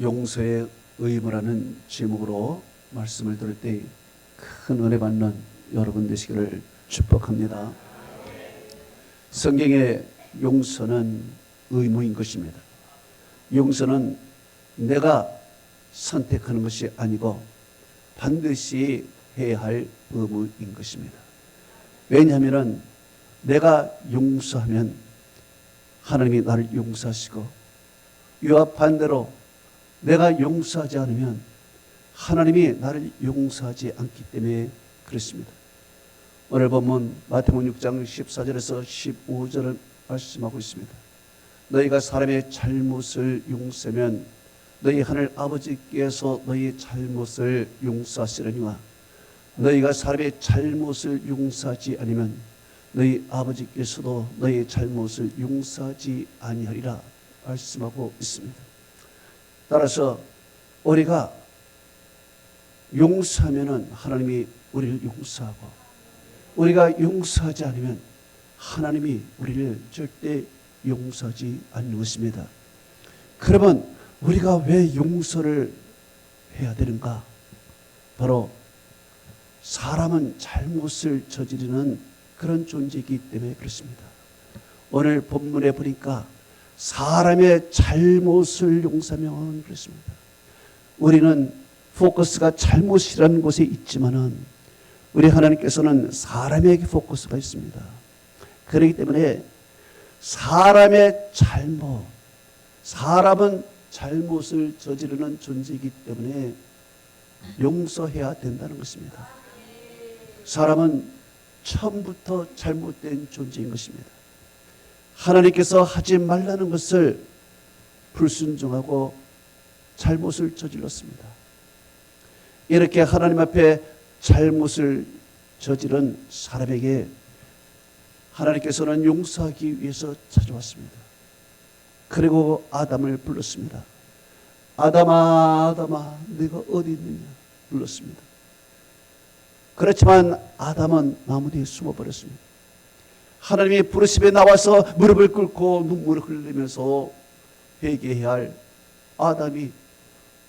용서의 의무라는 제목으로 말씀을 들을 때 큰 은혜 받는 여러분 되시기를 축복합니다. 성경의 용서는 의무인 것입니다. 용서는 내가 선택하는 것이 아니고 반드시 해야 할 의무인 것입니다. 왜냐하면 내가 용서하면 하나님이 나를 용서하시고, 이와 반대로 내가 용서하지 않으면 하나님이 나를 용서하지 않기 때문에 그렇습니다. 오늘 본문 마태복음 6장 14절에서 15절을 말씀하고 있습니다. 너희가 사람의 잘못을 용서하면 너희 하늘 아버지께서 너희 잘못을 용서하시려니와 너희가 사람의 잘못을 용서하지 않으면 너희 아버지께서도 너희 잘못을 용서하지 아니하리라 말씀하고 있습니다. 따라서 우리가 용서하면 하나님이 우리를 용서하고, 우리가 용서하지 않으면 하나님이 우리를 절대 용서하지 않는 것입니다. 그러면 우리가 왜 용서를 해야 되는가? 바로 사람은 잘못을 저지르는 그런 존재이기 때문에 그렇습니다. 오늘 본문에 보니까 사람의 잘못을 용서하면 그렇습니다. 우리는 포커스가 잘못이라는 곳에 있지만은 우리 하나님께서는 사람에게 포커스가 있습니다. 그렇기 때문에 사람의 잘못, 사람은 잘못을 저지르는 존재이기 때문에 용서해야 된다는 것입니다. 사람은 처음부터 잘못된 존재인 것입니다. 하나님께서 하지 말라는 것을 불순종하고 잘못을 저질렀습니다. 이렇게 하나님 앞에 잘못을 저지른 사람에게 하나님께서는 용서하기 위해서 찾아왔습니다. 그리고 아담을 불렀습니다. 아담아, 아담아, 네가 어디 있느냐 불렀습니다. 그렇지만 아담은 나무 뒤에 숨어버렸습니다. 하나님이 부르심에 나와서 무릎을 꿇고 눈물을 흘리면서 회개해야 할 아담이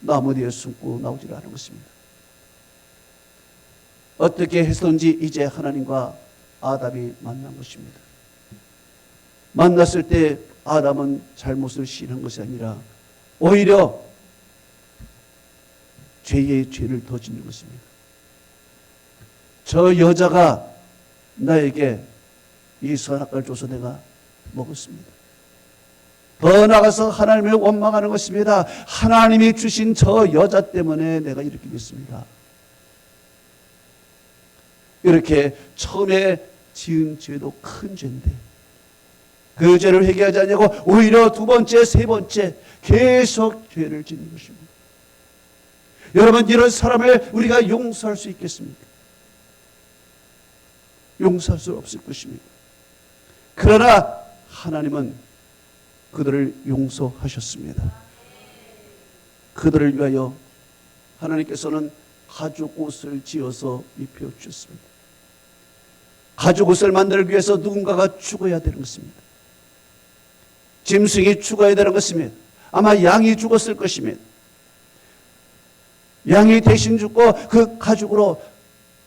나무 뒤에 숨고 나오질 않은 것입니다. 어떻게 해서든지 이제 하나님과 아담이 만난 것입니다. 만났을 때 아담은 잘못을 시인한 것이 아니라 오히려 죄의 죄를 더 짓는 것입니다. 저 여자가 나에게 이 선악과를 줘서 내가 먹었습니다. 더 나아가서 하나님을 원망하는 것입니다. 하나님이 주신 저 여자 때문에 내가 이렇게 됐습니다. 이렇게 처음에 지은 죄도 큰 죄인데 그 죄를 회개하지 않냐고 오히려 두 번째, 세 번째 계속 죄를 짓는 것입니다. 여러분, 이런 사람을 우리가 용서할 수 있겠습니까? 용서할 수 없을 것입니다. 그러나 하나님은 그들을 용서하셨습니다. 그들을 위하여 하나님께서는 가죽 옷을 지어서 입혀주셨습니다. 가죽 옷을 만들기 위해서 누군가가 죽어야 되는 것입니다. 짐승이 죽어야 되는 것입니다. 아마 양이 죽었을 것입니다. 양이 대신 죽고 그 가죽으로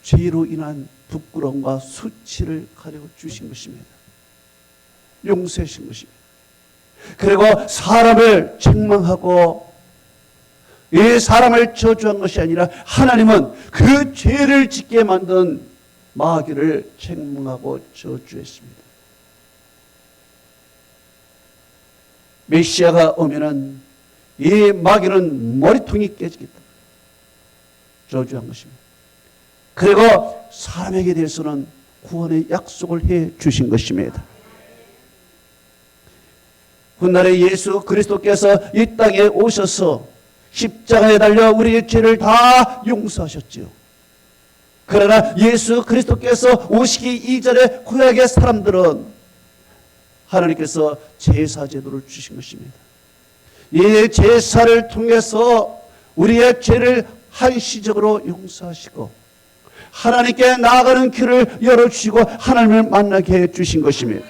죄로 인한 부끄러움과 수치를 가려 주신 것입니다. 용서하신 것입니다. 그리고 사람을 책망하고 이 사람을 저주한 것이 아니라 하나님은 그 죄를 짓게 만든 마귀를 책망하고 저주했습니다. 메시아가 오면은 이 마귀는 머리통이 깨지겠다 저주한 것입니다. 그리고 사람에게 대해서는 구원의 약속을 해 주신 것입니다. 훗날에 예수 그리스도께서 이 땅에 오셔서 십자가에 달려 우리의 죄를 다 용서하셨지요. 그러나 예수 그리스도께서 오시기 이전에 구약의 사람들은 하나님께서 제사 제도를 주신 것입니다. 이 제사를 통해서 우리의 죄를 한시적으로 용서하시고 하나님께 나아가는 길을 열어주시고 하나님을 만나게 해주신 것입니다.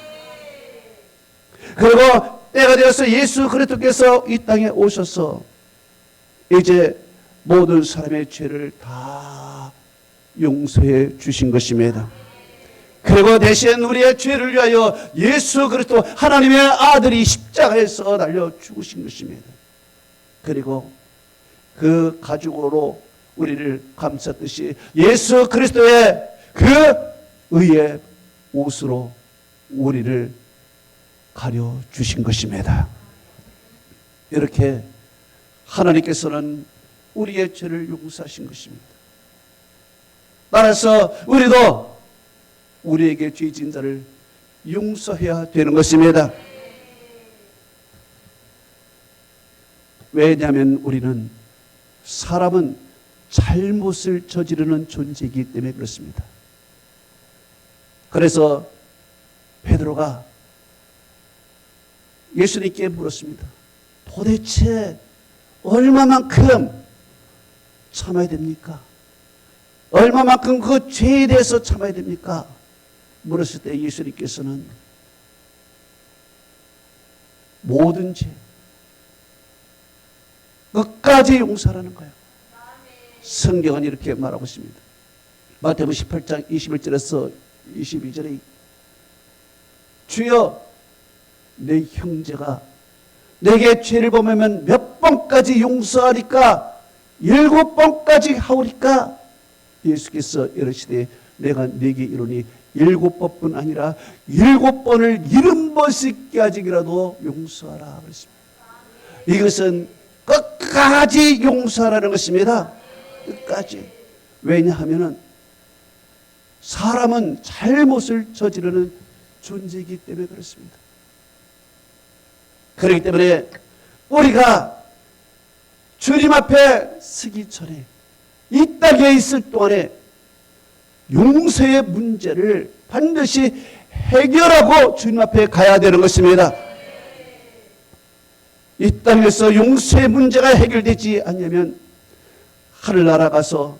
그리고 때가 되어서 예수 그리스도께서 이 땅에 오셔서 이제 모든 사람의 죄를 다 용서해 주신 것입니다. 그리고 대신 우리의 죄를 위하여 예수 그리스도 하나님의 아들이 십자가에서 달려 죽으신 것입니다. 그리고 그 가죽으로 우리를 감쌌듯이 예수 그리스도의 그 의의 옷으로 우리를 가려 주신 것입니다. 이렇게 하나님께서는 우리의 죄를 용서하신 것입니다. 따라서 우리도 우리에게 죄 지은 자를 용서해야 되는 것입니다. 왜냐하면 우리는 사람은 잘못을 저지르는 존재이기 때문에 그렇습니다. 그래서 베드로가 예수님께 물었습니다. 도대체 얼마만큼 참아야 됩니까? 얼마만큼 그 죄에 대해서 참아야 됩니까? 물었을 때 예수님께서는 모든 죄 끝까지 용서하라는 거예요. 성경은 이렇게 말하고 있습니다. 마태복음 18장 21절에서 22절에 주여 내 형제가 내게 죄를 범하면 몇 번까지 용서하리까? 7번까지 하오리까? 예수께서 이르시되 내가 네게 이르니 7번뿐 아니라 7번을 70번씩까지라도 용서하라 그랬습니다. 이것은 끝까지 용서하라는 것입니다. 끝까지. 왜냐하면 사람은 잘못을 저지르는 존재이기 때문에 그렇습니다. 그렇기 때문에 우리가 주님 앞에 서기 전에 이 땅에 있을 동안에 용서의 문제를 반드시 해결하고 주님 앞에 가야 되는 것입니다. 이 땅에서 용서의 문제가 해결되지 않으면 하늘나라 가서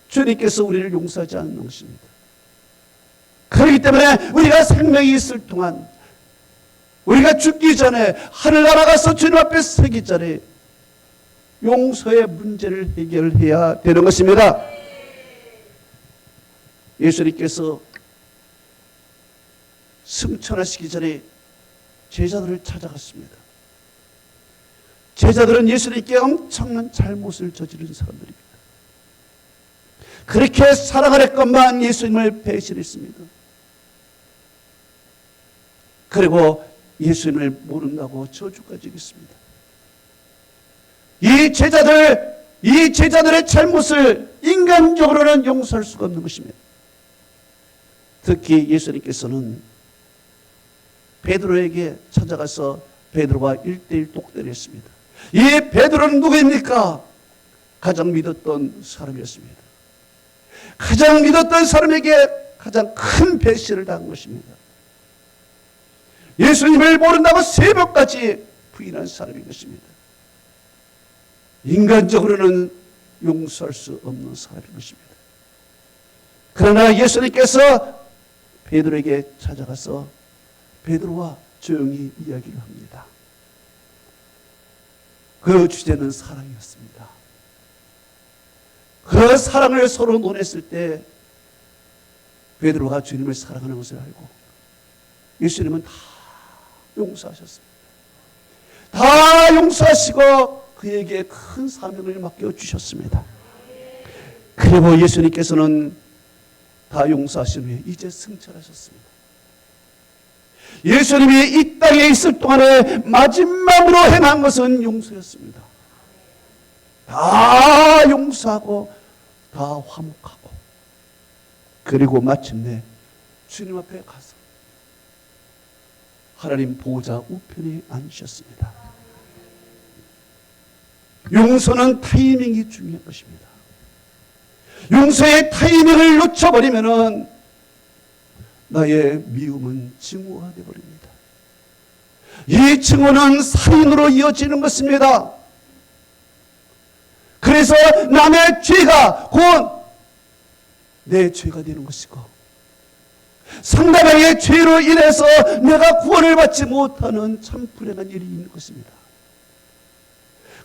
주님께서 우리를 용서하지 않는 것입니다. 그렇기 때문에 우리가 생명이 있을 동안 우리가 죽기 전에 하늘나라 가서 주님 앞에 서기 전에 용서의 문제를 해결해야 되는 것입니다. 예수님께서 승천하시기 전에 제자들을 찾아갔습니다. 제자들은 예수님께 엄청난 잘못을 저지른 사람들입니다. 그렇게 사랑을 했건만 예수님을 배신했습니다. 그리고 예수님을 모른다고 저주까지 했습니다. 이 제자들의 잘못을 인간적으로는 용서할 수가 없는 것입니다. 특히 예수님께서는 베드로에게 찾아가서 베드로와 1:1 독대를 했습니다. 이 베드로는 누구입니까? 가장 믿었던 사람이었습니다. 가장 믿었던 사람에게 가장 큰 배신을 당한 것입니다. 예수님을 모른다고 3번까지 부인한 사람인 것입니다. 인간적으로는 용서할 수 없는 사람인 것입니다. 그러나 예수님께서 베드로에게 찾아가서 베드로와 조용히 이야기를 합니다. 그 주제는 사랑이었습니다. 그 사랑을 서로 논했을 때 베드로가 주님을 사랑하는 것을 알고 예수님은 다 용서하셨습니다. 다 용서하시고 그에게 큰 사명을 맡겨주셨습니다. 그리고 예수님께서는 다 용서하신 후에 이제 승천하셨습니다. 예수님이 이 땅에 있을 동안에 마지막으로 행한 것은 용서였습니다. 다 용서하고 다 화목하고 그리고 마침내 주님 앞에 가서 하나님 보호자 우편에 앉으셨습니다. 용서는 타이밍이 중요한 것입니다. 용서의 타이밍을 놓쳐버리면 나의 미움은 증오가 되어버립니다. 이 증오는 살인으로 이어지는 것입니다. 그래서 남의 죄가 곧 내 죄가 되는 것이고 상대방의 죄로 인해서 내가 구원을 받지 못하는 참 불행한 일이 있는 것입니다.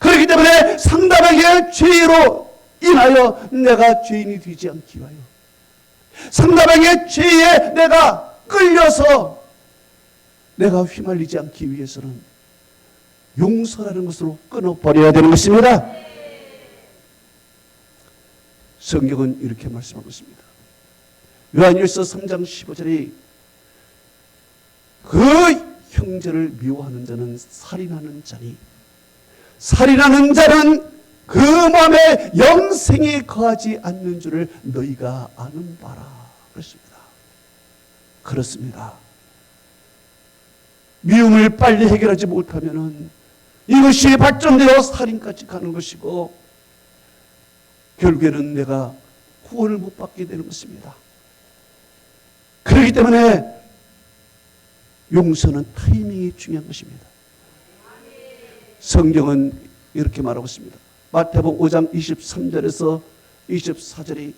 그렇기 때문에 상대방의 죄로 인하여 내가 죄인이 되지 않기 위하여, 상대방의 죄에 내가 끌려서 내가 휘말리지 않기 위해서는 용서라는 것으로 끊어버려야 되는 것입니다. 성경은 이렇게 말씀하고 있습니다. 요한일서 3장 15절에 그 형제를 미워하는 자는 살인하는 자니 살인하는 자는 그 마음에 영생이 거하지 않는 줄을 너희가 아는 바라. 그렇습니다. 그렇습니다. 미움을 빨리 해결하지 못하면은 이것이 발전되어 살인까지 가는 것이고 결국에는 내가 구원을 못 받게 되는 것입니다. 그렇기 때문에 용서는 타이밍이 중요한 것입니다. 성경은 이렇게 말하고 있습니다. 마태복음 5장 23절에서 24절이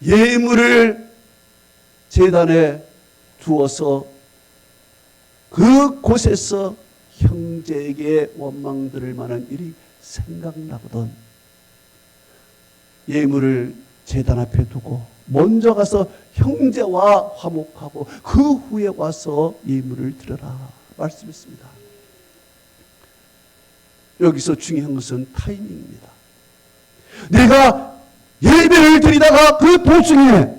예물을 제단에 두어서 그 곳에서 형제에게 원망 들을 만한 일이 생각나거든 예물을 제단 앞에 두고 먼저 가서 형제와 화목하고 그 후에 와서 예물을 드려라 말씀했습니다. 여기서 중요한 것은 타이밍입니다. 내가 예배를 드리다가 그 도중에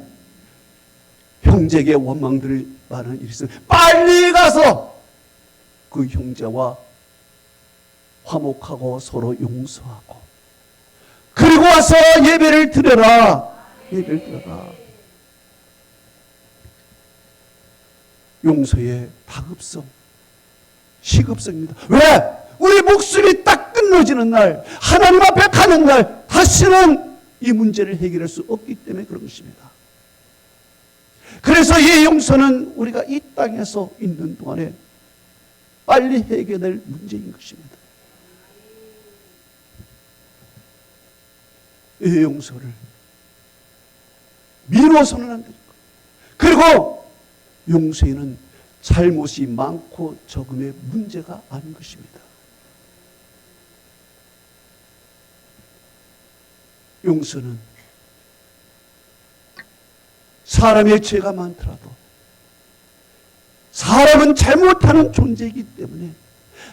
형제에게 원망 들을 만한 일이 있으면 빨리 가서 그 형제와 화목하고 서로 용서하고 그리고 와서 예배를 드려라. 예배를 드려라. 용서의 다급성, 시급성입니다. 왜? 우리 목숨이 딱 끊어지는 날, 하나님 앞에 가는 날 다시는 이 문제를 해결할 수 없기 때문에 그런 것입니다. 그래서 이 용서는 우리가 이 땅에서 있는 동안에 빨리 해결될 문제인 것입니다. 이 용서를 미뤄서는 안 됩니다. 그리고 용서에는 잘못이 많고 적음의 문제가 아닌 것입니다. 용서는 사람의 죄가 많더라도 사람은 잘못하는 존재이기 때문에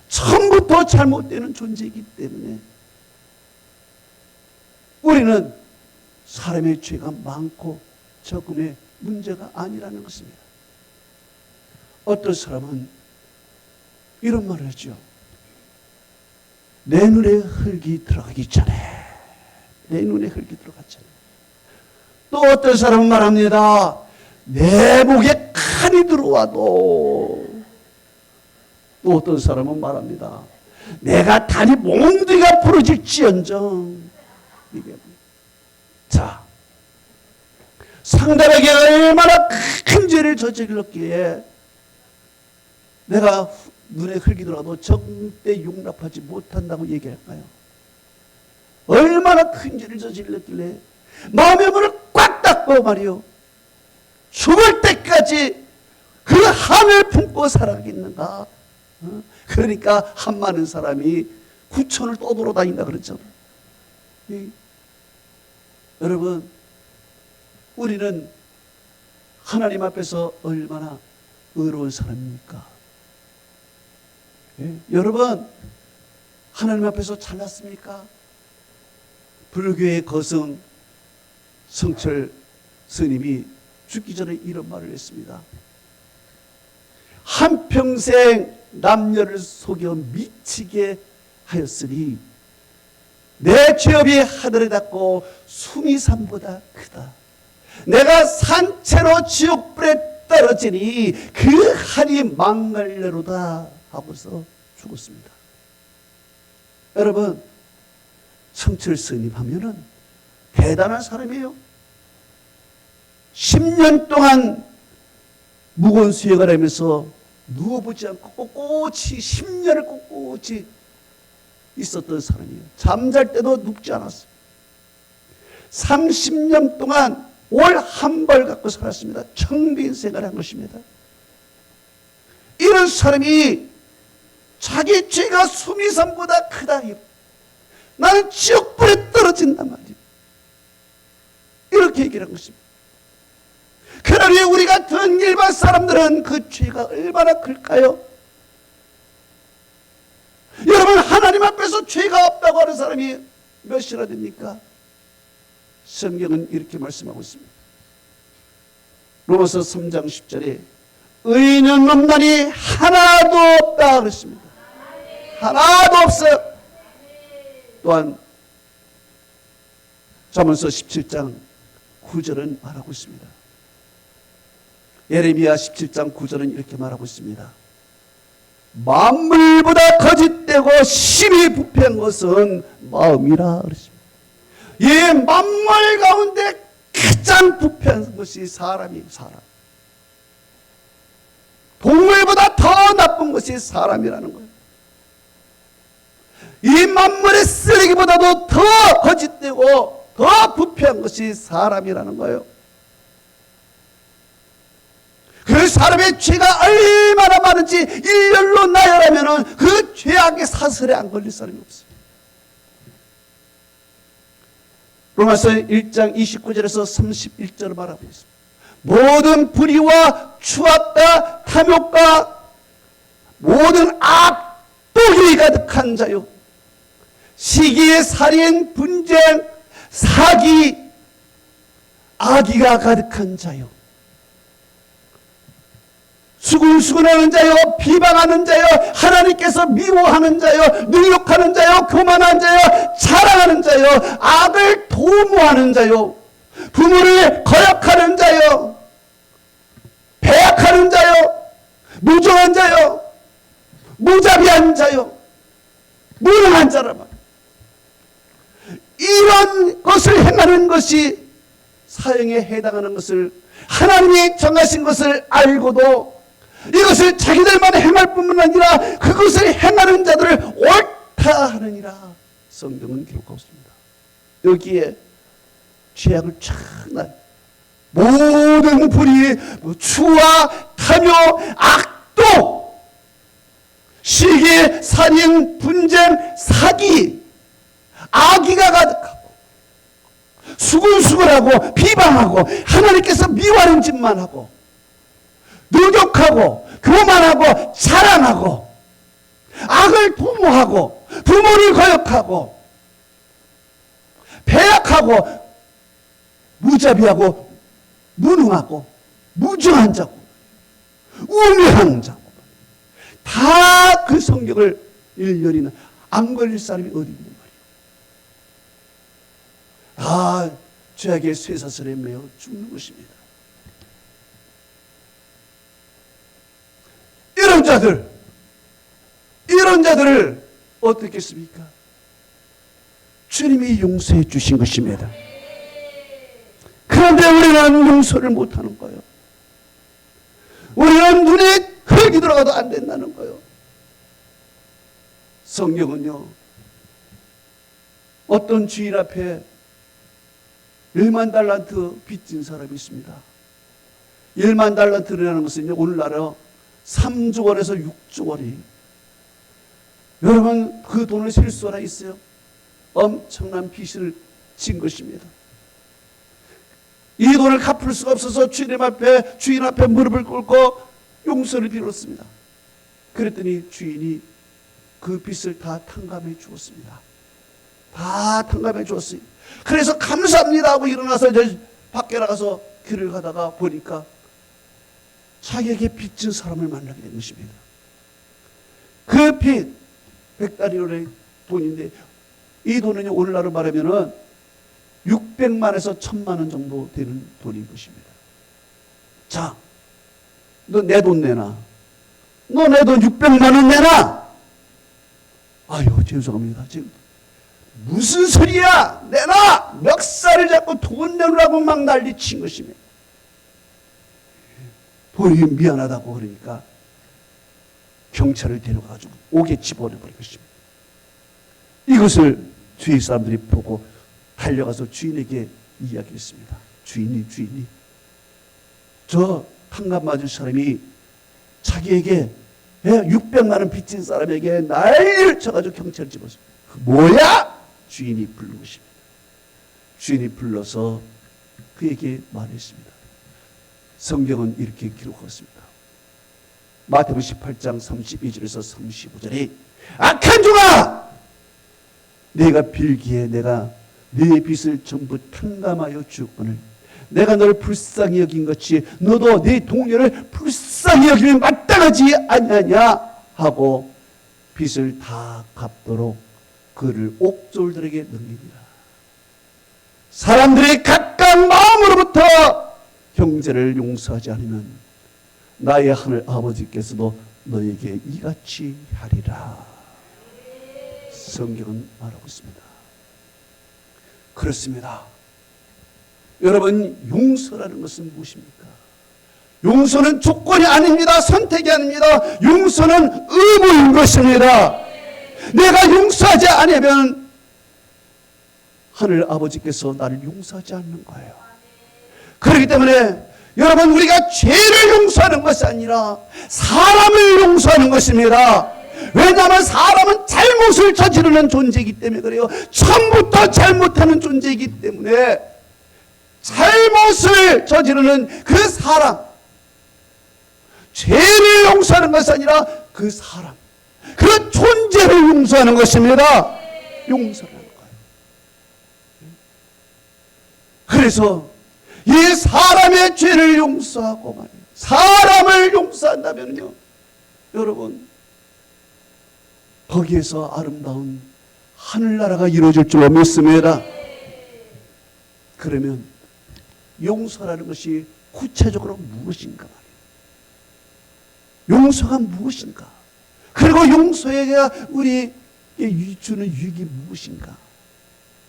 처음부터 잘못되는 존재이기 때문에 우리는 사람의 죄가 많고 적음의 문제가 아니라는 것입니다. 어떤 사람은 이런 말을 하죠. 내 눈에 흙이 들어가기 전에 내 눈에 흙이 들어갔잖아요. 또 어떤 사람은 말합니다. 내 목에 칼이 들어와도 또 어떤 사람은 말합니다. 내가 다리 몽둥이가 부러질지언정. 자, 상대방에게 얼마나 큰 죄를 저질렀기에 내가 눈에 흙이 들어도 절대 용납하지 못한다고 얘기할까요? 얼마나 큰 죄를 저질렀길래 마음의 문을 꽉 닫고 말이요 죽을 때까지 그 한을 품고 살아가겠는가? 그러니까 한 많은 사람이 구천을 떠돌아다닌다 그랬잖아요. 여러분, 우리는 하나님 앞에서 얼마나 의로운 사람입니까? 여러분, 하나님 앞에서 잘났습니까? 불교의 거성 성철 스님이 죽기 전에 이런 말을 했습니다. 한평생 남녀를 속여 미치게 하였으니 내 죄업이 하늘에 닿고 수미산보다 크다. 내가 산채로 지옥불에 떨어지니 그 한이 망갈래로다 하고서 죽었습니다. 여러분, 성철 스님 하면은 대단한 사람이에요. 10년 동안 무건 수행을 하면서 누워보지 않고 꼿꼿이 10년을 꼿꼿이 있었던 사람이에요. 잠잘 때도 눕지 않았어요. 30년 동안 올 한 벌 갖고 살았습니다. 청빈 생활을 한 것입니다. 이런 사람이 자기 죄가 수미산보다 크다. 나는 지옥불에 떨어진단 말이에요. 이렇게 얘기를 한 것입니다. 그러니 우리 같은 일반 사람들은 그 죄가 얼마나 클까요? 여러분, 하나님 앞에서 죄가 없다고 하는 사람이 몇이나 됩니까? 성경은 이렇게 말씀하고 있습니다. 로마서 3장 10절에 의인은 없나니 하나도 없다 그랬습니다. 하나도 없어요. 또한 잠언서 17장 9절은 말하고 있습니다. 예레미야 17장 9절은 이렇게 말하고 있습니다. 만물보다 거짓되고 심히 부패한 것은 마음이라 그랬습니다. 이 만물 가운데 가장 부패한 것이 사람이에요. 사람. 동물보다 더 나쁜 것이 사람이라는 거예요. 이 만물의 쓰레기보다도 더 거짓되고 더 부패한 것이 사람이라는 거예요. 그 사람의 죄가 얼마나 많은지 일렬로 나열하면 그 죄악의 사슬에 안 걸릴 사람이 없어요. 로마서 1장 29절에서 31절을 말하고 있습니다. 모든 불의와 추악과 탐욕과 모든 악독이 가득한 자요, 시기, 살인, 분쟁, 사기, 악의가 가득한 자요, 수군수군하는 자요, 비방하는 자요, 하나님께서 미워하는 자요, 능욕하는 자요, 교만한 자요, 자랑하는 자요, 악을 도모하는 자요, 부모를 거역하는 자요, 배약하는 자요, 무정한 자요, 무자비한 자요, 무능한 자라만, 이런 것을 행하는 것이 사형에 해당하는 것을 하나님이 정하신 것을 알고도 이것을 자기들만 행할 뿐만 아니라 그것을 행하는 자들을 옳다 하느니라 성경은 기록하고 있습니다. 여기에 죄악을 쫙 모든 불의, 추와 탐욕, 악독, 시기, 살인, 분쟁, 사기, 악의가 가득하고 수군수군하고 비방하고 하나님께서 미워하는 짓만 하고 능욕하고 교만하고 자랑하고 악을 도모하고 부모를 거역하고 배약하고 무자비하고 무능하고 무정한 자고 우매한 자고 다 그 성경을 일렬이는 안 걸릴 사람이 어디 있는 말이에요. 죄악의 쇠사슬에 매어 죽는 것입니다. 이런 자들을 어떻게 했습니까? 주님이 용서해 주신 것입니다. 그런데 우리는 용서를 못하는 거예요. 우리는 눈에 흙이 들어가도 안 된다는 거예요. 성경은요, 어떤 주인 앞에 1만 달란트 빚진 사람이 있습니다. 1만 달란트라는 것은요, 오늘날에 3조 원에서 6조 원이, 여러분 그 돈을 셀 수가 있어요? 엄청난 빚을 진 것입니다. 이 돈을 갚을 수가 없어서 주인 앞에 무릎을 꿇고 용서를 빌었습니다. 그랬더니 주인이 그 빚을 다 탕감해 주었습니다. 다 탕감해 주었어요. 그래서 감사합니다 하고 일어나서 이제 밖에 나가서 길을 가다가 보니까 자기에게 빚진 사람을 만나게 된 것입니다. 그 빚 100달러의 돈인데, 이 돈은요 오늘날로 말하면은 600만에서 1000만 원 정도 되는 돈인 것입니다. 자, 너 내 돈 내놔. 너 내 돈 600만 원 내놔. 아유, 죄송합니다. 지금 무슨 소리야? 내놔! 멱살을 잡고 돈 내놓으라고 막 난리친 것입니다. 본인이 미안하다고 그러니까 경찰을 데려가가지고 옥에 집어넣어버린 것입니다. 이것을 주위 사람들이 보고 달려가서 주인에게 이야기했습니다. 주인이 저 탕감 맞은 사람이 자기에게 600만 원 빚진 사람에게 난리를 쳐가지고 경찰을 집어서, 뭐야? 주인이 부른 것입니다. 주인이 불러서 그에게 말했습니다. 성경은 이렇게 기록했습니다. 마태복음 18장 32절에서 35절에 악한 종아, 내가 빌기에 내가 네 빚을 전부 탕감하여 주었거늘 내가 너를 불쌍히 여긴 것이 너도 네 동료를 불쌍히 여기면 마땅하지 아니하냐 하고 빚을 다 갚도록 그를 옥졸들에게 넘기니라. 사람들이 각각 마음으로부터 형제를 용서하지 않으면 나의 하늘 아버지께서도 너에게 이같이 하리라. 성경은 말하고 있습니다. 그렇습니다. 여러분, 용서라는 것은 무엇입니까? 용서는 조건이 아닙니다. 선택이 아닙니다. 용서는 의무인 것입니다. 내가 용서하지 않으면 하늘 아버지께서 나를 용서하지 않는 거예요. 그렇기 때문에 여러분, 우리가 죄를 용서하는 것이 아니라 사람을 용서하는 것입니다. 왜냐하면 사람은 잘못을 저지르는 존재이기 때문에 그래요. 처음부터 잘못하는 존재이기 때문에 잘못을 저지르는 그 사람, 죄를 용서하는 것이 아니라 그 사람, 그 존재를 용서하는 것입니다. 용서라는 거예요. 그래서 이 사람의 죄를 용서하고 말이에요. 사람을 용서한다면요, 여러분, 거기에서 아름다운 하늘나라가 이루어질 줄 믿습니다. 그러면 용서라는 것이 구체적으로 무엇인가 말이에요. 용서가 무엇인가? 그리고 용서해야 우리에게 주는 유익이 무엇인가?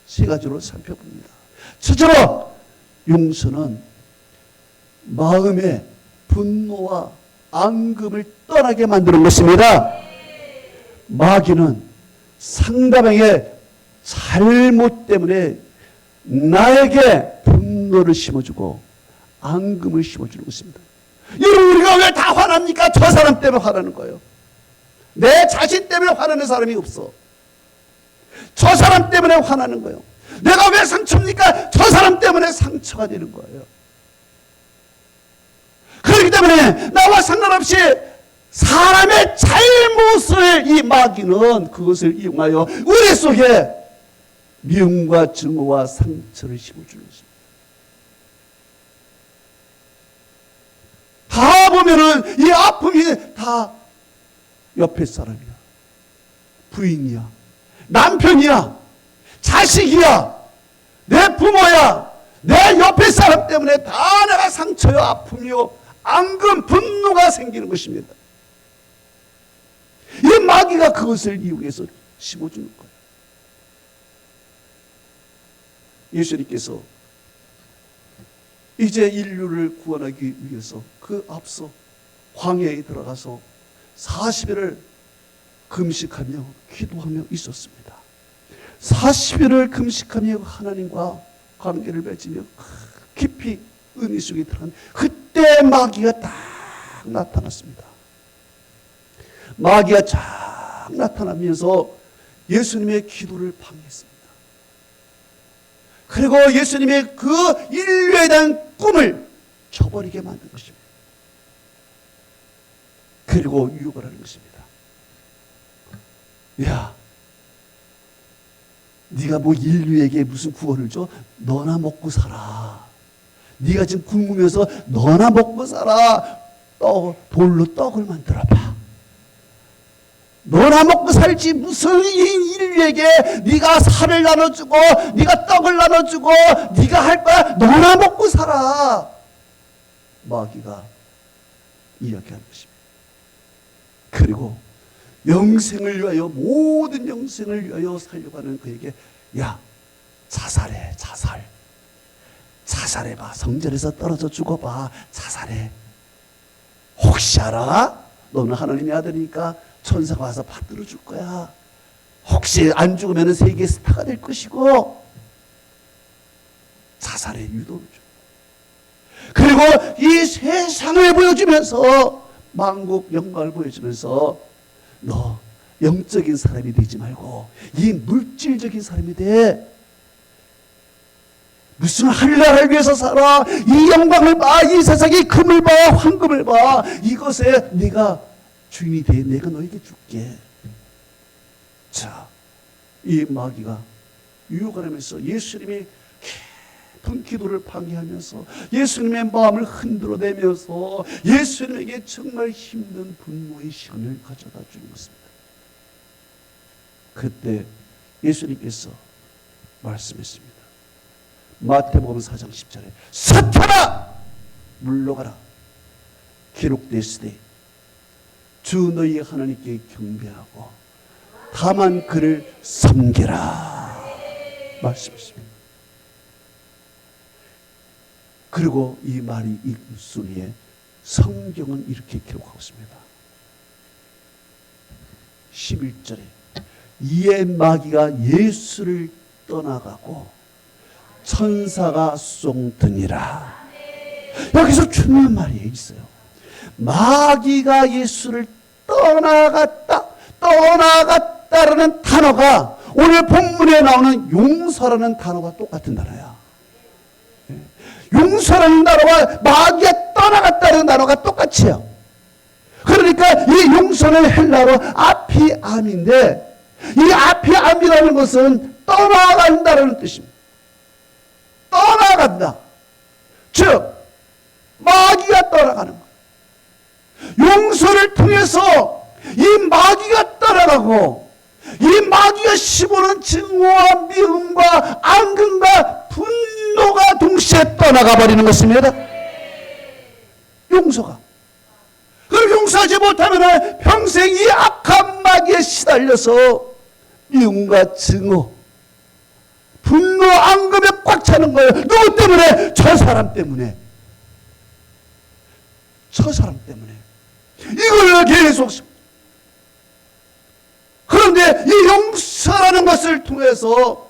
세 가지로 살펴봅니다. 첫째로 용서는 마음의 분노와 앙금을 떠나게 만드는 것입니다. 마귀는 상대방의 잘못 때문에 나에게 분노를 심어주고 앙금을 심어주는 것입니다. 여러분, 우리가 왜 다 화납니까? 저 사람 때문에 화나는 거예요. 내 자신 때문에 화나는 사람이 없어. 저 사람 때문에 화나는 거예요. 내가 왜 상처입니까? 저 사람 때문에 상처가 되는 거예요. 그렇기 때문에 나와 상관없이 사람의 잘못을 이 마귀는 그것을 이용하여 우리 속에 미움과 증오와 상처를 심어주는 것입니다. 다 보면은 이 아픔이 다 옆에 사람이야. 부인이야. 남편이야. 자식이야. 내 부모야. 내 옆에 사람 때문에 다 내가 상처요, 아픔이요, 앙금, 분노가 생기는 것입니다. 이 마귀가 그것을 이용해서 심어주는 거예요. 예수님께서 이제 인류를 구원하기 위해서 그 앞서 광야에 들어가서 40일을 금식하며 기도하며 있었습니다. 40일을 금식하며 하나님과 관계를 맺으며 깊이 은혜 속에 들어간 그때 마귀가 딱 나타났습니다. 마귀가 쫙 나타나면서 예수님의 기도를 방해했습니다. 그리고 예수님의 그 인류에 대한 꿈을 저버리게 만든 것입니다. 그리고 유혹을 하는 것입니다. 야, 네가 뭐 인류에게 무슨 구원을 줘? 너나 먹고 살아. 네가 지금 굶으면서 너나 먹고 살아. 돌로 떡을 만들어봐. 너나 먹고 살지 무슨 인류에게 네가 살을 나눠주고 네가 떡을 나눠주고 네가 할 거야. 너나 먹고 살아. 마귀가 이야기하는 것입니다. 그리고 영생을 위하여, 모든 영생을 위하여 살려고 하는 그에게, 야, 자살해. 자살해봐. 성전에서 떨어져 죽어봐. 자살해. 혹시 알아? 너는 하나님의 아들이니까 천사가 와서 받들어 줄 거야. 혹시 안 죽으면 세계 스타가 될 것이고. 자살의 유도를 줘. 그리고 이 세상을 보여주면서, 만국 영광을 보여주면서, 너 영적인 사람이 되지 말고 이 물질적인 사람이 돼. 무슨 하늘나라를 위해서 살아. 이 영광을 봐. 이 세상의 금을 봐. 황금을 봐. 이것에 네가 주인이 돼. 내가 너에게 줄게. 자, 이 마귀가 유혹하면서 예수님이 깊은 기도를 방해하면서 예수님의 마음을 흔들어내면서 예수님에게 정말 힘든 분노의 시간을 가져다 주는 것입니다. 그때 예수님께서 말씀했습니다. 마태복음 4장 10절에 사탄아 물러가라. 기록되으되 주 너희 하나님께 경배하고 다만 그를 섬기라 말씀했습니다. 그리고 이 말이 이 순위에 성경은 이렇게 기록하고 있습니다. 11절에 이에 마귀가 예수를 떠나가고 천사가 쏭드니라. 여기서 중요한 말이 있어요. 마귀가 예수를 떠나갔다라는 단어가 오늘 본문에 나오는 용서라는 단어가 똑같은 단어야. 용서라는 단어와 마귀가 떠나갔다는 단어가 똑같이요. 그러니까 이 용서는 헬라어로 아피암인데, 이 아피암이라는 것은 떠나간다는 뜻입니다. 떠나간다. 즉 마귀가 떠나가는 거예요. 용서를 통해서 이 마귀가 떠나가고, 이 마귀가 씹어오는 증오와 미움과 앙금과 분노가 동시에 떠나가 버리는 것입니다. 용서가. 그럼 용서하지 못하면 평생 이 악한 마귀에 시달려서 미움과 증오, 분노, 앙금에 꽉 차는 거예요. 누구 때문에? 저 사람 때문에. 저 사람 때문에. 이걸로 계속. 그런데 이 용서라는 것을 통해서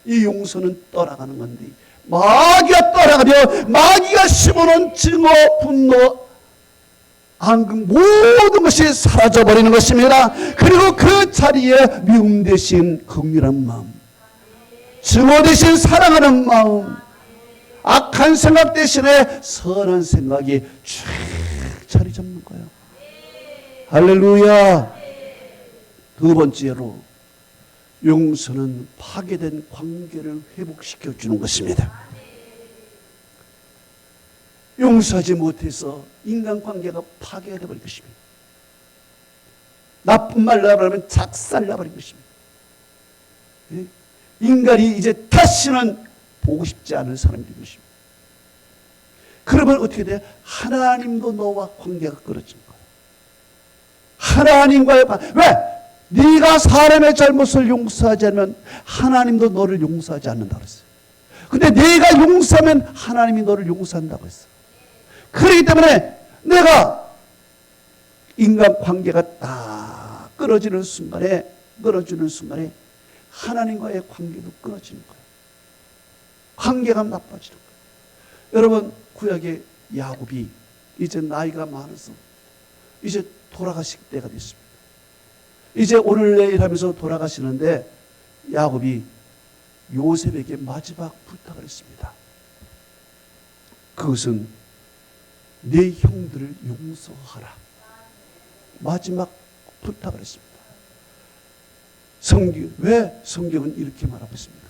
이 용서는 떠나가는 건데, 마귀가 떠나가며 마귀가 심어놓은 증오, 분노, 앙금 모든 것이 사라져버리는 것입니다. 그리고 그 자리에 미움 대신 긍휼한 마음, 증오 대신 사랑하는 마음, 악한 생각 대신에 선한 생각이 쫙 자리 잡는 거예요. 할렐루야. 두 번째로 용서는 파괴된 관계를 회복시켜 주는 것입니다. 용서하지 못해서 인간관계가 파괴가 되어버린 것입니다. 나쁜 말로 하면 작살나버린 것입니다. 인간이 이제 다시는 보고 싶지 않은 사람이 된 것입니다. 그러면 어떻게 돼요? 하나님도 너와 관계가 끊어진 거예요. 하나님과의 관계. 왜? 네가 사람의 잘못을 용서하지 않으면 하나님도 너를 용서하지 않는다고 그랬어요. 근데 네가 용서하면 하나님이 너를 용서한다고 했어요. 그렇기 때문에 내가 인간 관계가 딱 끊어지는 순간에 하나님과의 관계도 끊어지는 거예요. 관계가 나빠지는 거예요. 여러분, 구약의 야곱이 이제 나이가 많아서 이제 돌아가실 때가 됐습니다. 이제 오늘 내일 하면서 돌아가시는데 야곱이 요셉에게 마지막 부탁을 했습니다. 그것은 내 형들을 용서하라. 마지막 부탁을 했습니다. 왜 성경은 이렇게 말하고 있습니다.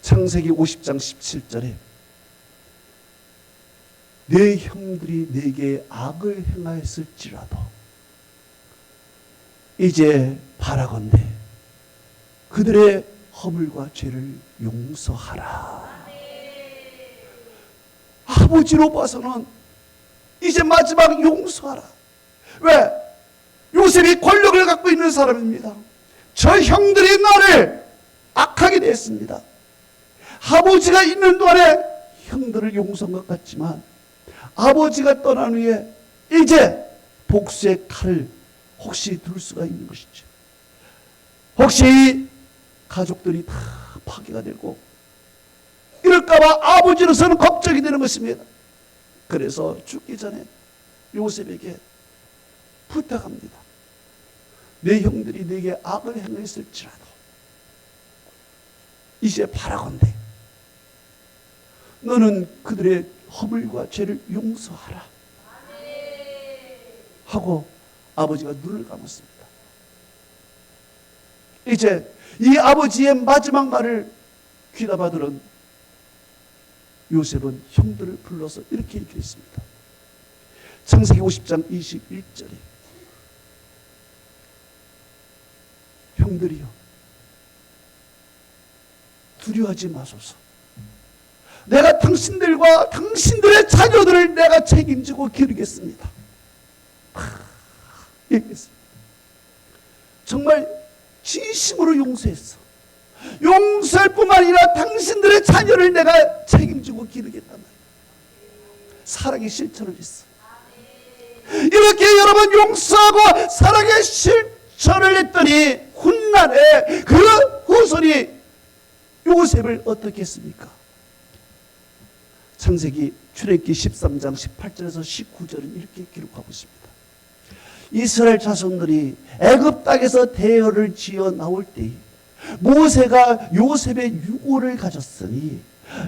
창세기 50장 17절에 내 형들이 내게 악을 행하였을지라도 이제 바라건대 그들의 허물과 죄를 용서하라. 아버지로 봐서는 이제 마지막 용서하라. 왜? 요셉이 권력을 갖고 있는 사람입니다. 저 형들이 나를 악하게 됐습니다. 아버지가 있는 동안에 형들을 용서한 것 같지만 아버지가 떠난 후에 이제 복수의 칼을 혹시 들 수가 있는 것이죠. 혹시 가족들이 다 파괴가 되고 이럴까봐 아버지로서는 걱정이 되는 것입니다. 그래서 죽기 전에 요셉에게 부탁합니다. 내 형들이 내게 악을 행했을지라도 이제 바라건대 너는 그들의 허물과 죄를 용서하라 하고 아버지가 눈을 감았습니다. 이제 이 아버지의 마지막 말을 귀담아 들은 요셉은 형들을 불러서 이렇게 얘기했습니다. 창세기 50장 21절에 형들이여 두려워하지 마소서. 내가 당신들과 당신들의 자녀들을 내가 책임지고 기르겠습니다. 얘기했습니다. 정말 진심으로 용서했어. 용서할 뿐만 아니라 당신들의 자녀를 내가 책임지고 기르겠단 말이에요. 사랑의 실천을 했어. 이렇게 여러분 용서하고 사랑의 실천을 했더니 훗날에 그 후손이 요셉을 어떻게 했습니까? 창세기 출애굽기 13장 18절에서 19절은 이렇게 기록하고 있습니다. 이스라엘 자손들이 애굽 땅에서 대열을 지어 나올 때에 모세가 요셉의 유고를 가졌으니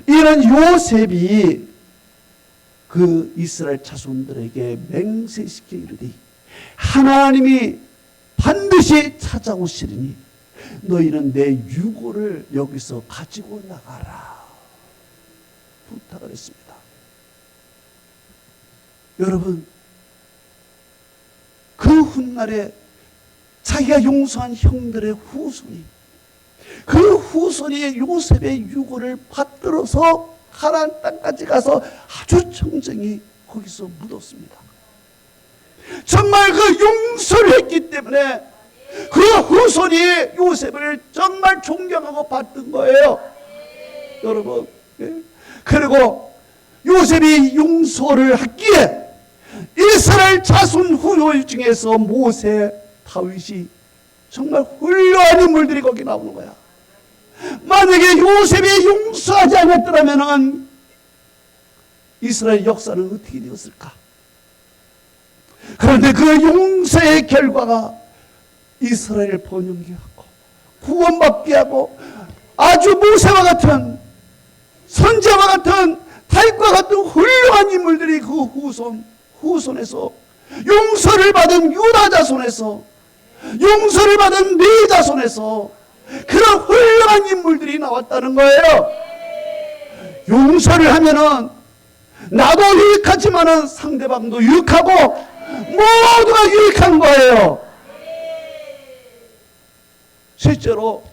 이런 요셉이 그 이스라엘 자손들에게 맹세시켜 이르되 하나님이 반드시 찾아오시리니 너희는 내 유고를 여기서 가지고 나가라 부탁을 했습니다. 여러분, 그 훗날에 자기가 용서한 형들의 후손이 그 후손이 요셉의 유고를 받들어서 가나안 땅까지 가서 아주 청정히 거기서 묻었습니다. 정말 그 용서를 했기 때문에 그 후손이 요셉을 정말 존경하고 받던 거예요. 여러분, 그리고 요셉이 용서를 했기에 이스라엘 자손 후손 중에서 모세, 다윗이 정말 훌륭한 인물들이 거기 나오는 거야. 만약에 요셉이 용서하지 않았더라면 이스라엘 역사는 어떻게 되었을까? 그런데 그 용서의 결과가 이스라엘을 번영케 하고 구원받게 하고 아주 모세와 같은 선지자와 같은 다윗과 같은 훌륭한 인물들이 그 후손에서 용서를 받은 유다 자손에서 용서를 받은 네 자손에서 그런 훌륭한 인물들이 나왔다는 거예요. 용서를 하면은 나도 유익하지만은 상대방도 유익하고 모두가 유익한 거예요. 실제로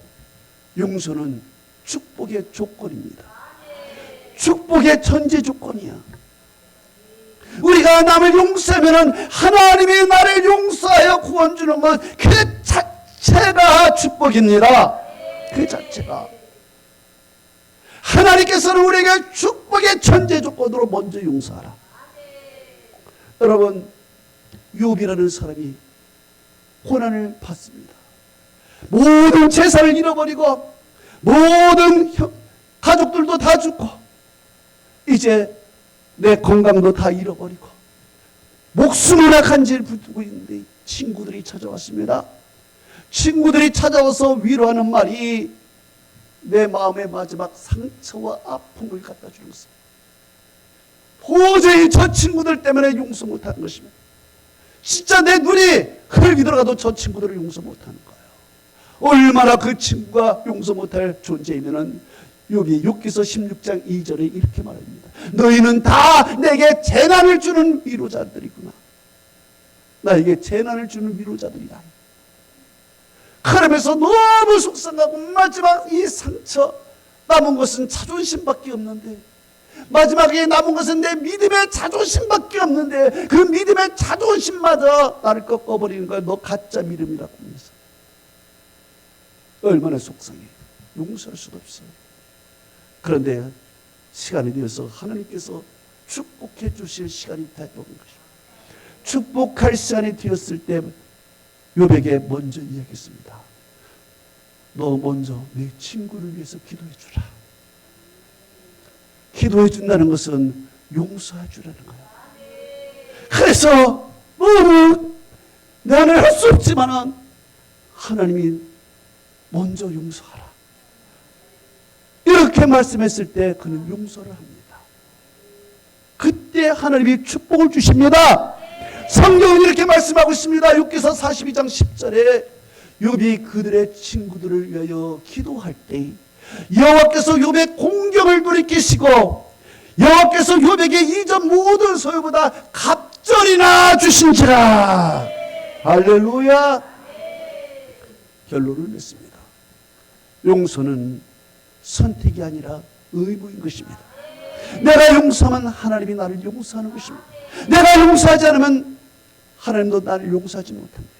용서는 축복의 조건입니다. 축복의 전제 조건이야. 우리가 남을 용서하면 하나님이 나를 용서하여 구원 주는 것 그 자체가 축복입니다. 그 자체가. 하나님께서는 우리에게 축복의 전제 조건으로 먼저 용서하라. 여러분, 욥이라는 사람이 고난을 받습니다. 모든 재산을 잃어버리고 모든 가족들도 다 죽고 이제 내 건강도 다 잃어버리고 목숨이나 간질을 붙고 있는데 친구들이 찾아왔습니다. 친구들이 찾아와서 위로하는 말이 내 마음의 마지막 상처와 아픔을 갖다 주는 것입니다. 도저히 저 친구들 때문에 용서 못하는 것입니다. 진짜 내 눈이 흙이 들어가도 저 친구들을 용서 못하는 거예요. 얼마나 그 친구가 용서 못할 존재이면은 욥이 욥기서 16장 2절에 이렇게 말합니다. 너희는 다 내게 재난을 주는 위로자들이구나. 나에게 재난을 주는 위로자들이다. 그러면서 너무 속상하고 마지막 이 상처 남은 것은 자존심밖에 없는데 마지막에 남은 것은 내 믿음의 자존심밖에 없는데 그 믿음의 자존심마저 나를 꺾어버리는 거야. 너 가짜 믿음이라고 하면서 얼마나 속상해. 용서할 수도 없어요. 그런데 시간이 되어서 하나님께서 축복해 주실 시간이 되어온 것입니다. 축복할 시간이 되었을 때 욥에게 먼저 이야기했습니다. 너 먼저 내 친구를 위해서 기도해 주라. 기도해 준다는 것은 용서해 주라는 거야. 그래서 너무 나는 할 수 없지만은 하나님이 먼저 용서하라. 이렇게 말씀했을 때 그는 용서를 합니다. 그때 하나님이 축복을 주십니다. 성경은 이렇게 말씀하고 있습니다. 욥기서 42장 10절에 욥이 그들의 친구들을 위하여 기도할 때 여호와께서 욥의 공경을 돌이키시고 여호와께서 욥에게 이전 모든 소유보다 갑절이나 주신지라. 할렐루야. 결론을 냈습니다. 용서는 선택이 아니라 의무인 것입니다. 내가 용서하면 하나님이 나를 용서하는 것입니다. 내가 용서하지 않으면 하나님도 나를 용서하지 못합니다.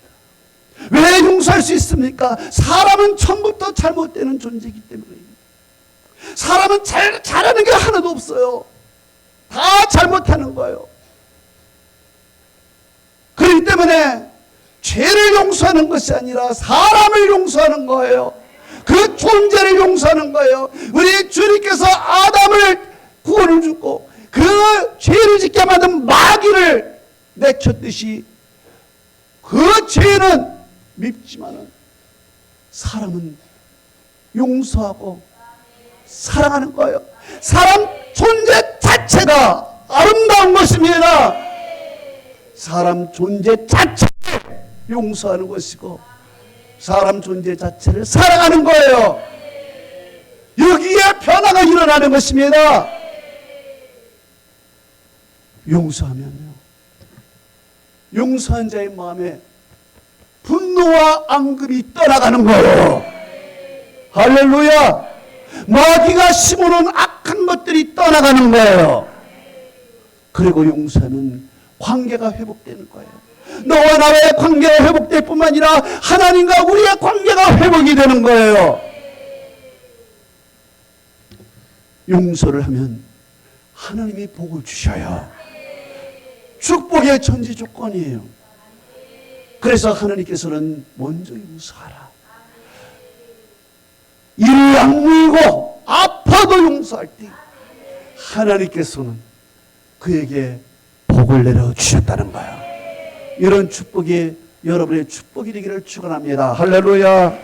왜 용서할 수 있습니까? 사람은 처음부터 잘못되는 존재이기 때문에. 사람은 잘하는 게 하나도 없어요. 다 잘못하는 거예요. 그렇기 때문에 죄를 용서하는 것이 아니라 사람을 용서하는 거예요. 그 존재를 용서하는 거예요. 우리 주님께서 아담을 구원을 주고 그 죄를 짓게 만든 마귀를 내쳤듯이 그 죄는 밉지만은 사람은 용서하고 사랑하는 거예요. 사람 존재 자체가 아름다운 것입니다. 사람 존재 자체를 용서하는 것이고 사람 존재 자체를 사랑하는 거예요. 여기에 변화가 일어나는 것입니다. 용서하면요, 용서한 자의 마음에 분노와 앙금이 떠나가는 거예요. 할렐루야. 마귀가 심어놓은 악한 것들이 떠나가는 거예요. 그리고 용서하면 관계가 회복되는 거예요. 너와 나의 관계가 회복될 뿐만 아니라 하나님과 우리의 관계가 회복이 되는 거예요. 용서를 하면 하나님이 복을 주셔요. 축복의 전제 조건이에요. 그래서 하나님께서는 먼저 용서하라. 이를 악물고 아파도 용서할 때 하나님께서는 그에게 복을 내려 주셨다는 거예요. 이런 축복이 여러분의 축복이 되기를 축원합니다. 할렐루야.